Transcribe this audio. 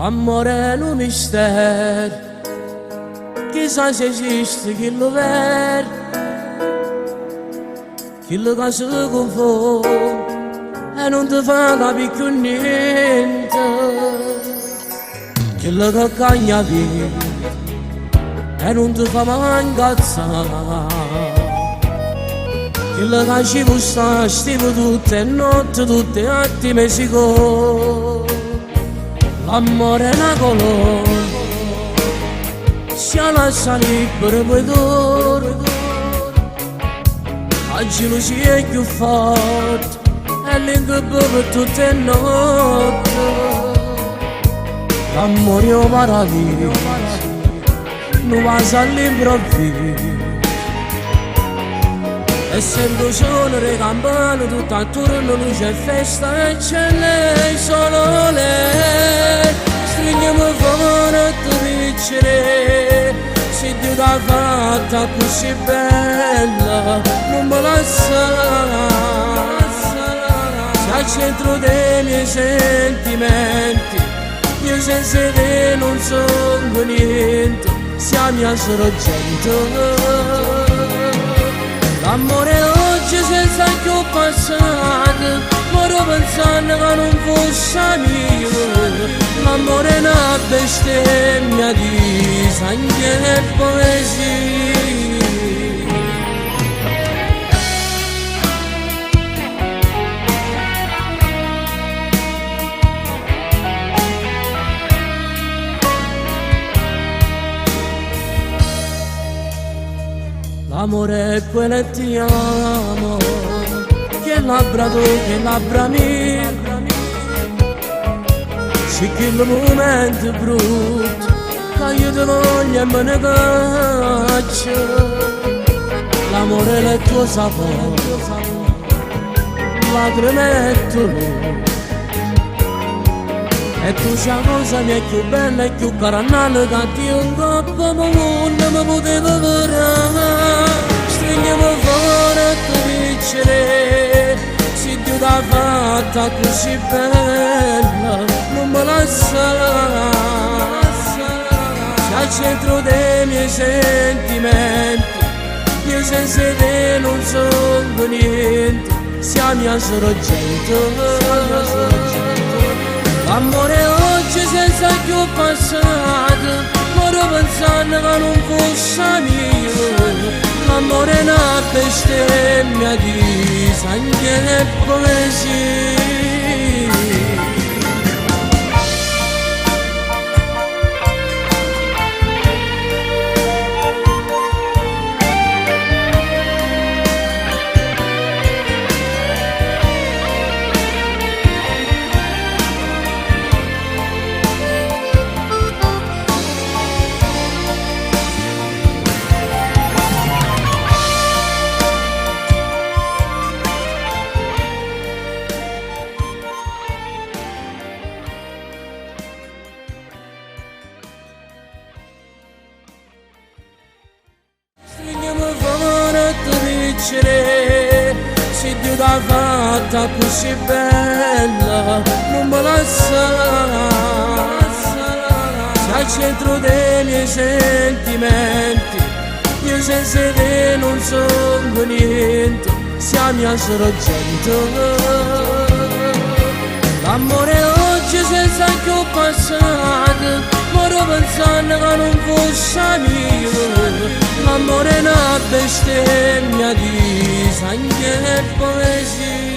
L'amore è un mistero, chissà se esiste chi lo vede, chi lo che si confonde e non ti fa capire più niente, chi lo che cagna vita e non ti fa mai incazzare, chi lo che ci gusta stivo tutte notti, tutti gli attimi sicuri. L'amore è una colonna, si lascia libero poi dura, la gelosia è più forte e l'incubo per tutte le notti. L'amore è un paradiso, non va all'improvviso, essendo solo le campane tutto attorno luce e festa e c'è lei, solo lei. Stringiamo favore a tu vincere, se Dio t'ha fatta così bella non me la sarà. Sei al centro dei miei sentimenti, io senza te non sono niente, siamo solo gente. L'amore oggi senza più passato, moro pensando che non fosse mio. L'amore è una bestemmia di sangue e poesia. L'amore è quello che ti amo, che labbra tu, che labbra mia, sì che il momento è brutto, che io ti voglio e me ne caccio. L'amore è il tuo sapore, lacrime e dolore, e tu c'è la cosa mia più bella e più carnale che ti un coppo non mi potevo vedere. Stringiamo fuori a tu vincere, se Dio t'ha fatta così bella non me la sarà. Sei al centro dei miei sentimenti, io senza te non sono niente, siamo solo gente. L'amore oggi senza più passato, moro pensando che non fosse mio. L'amore è una bestemmia di sangue e poesia. Se Dio t'ha fatta così bella non me la sarà. Sei al centro dei miei sentimenti, io senza te non sono niente, siamo solo gente. L'amore oggi senza più passato, moro pensando che non fosse mio. L'amore è una bestemmia di sangue e poesia.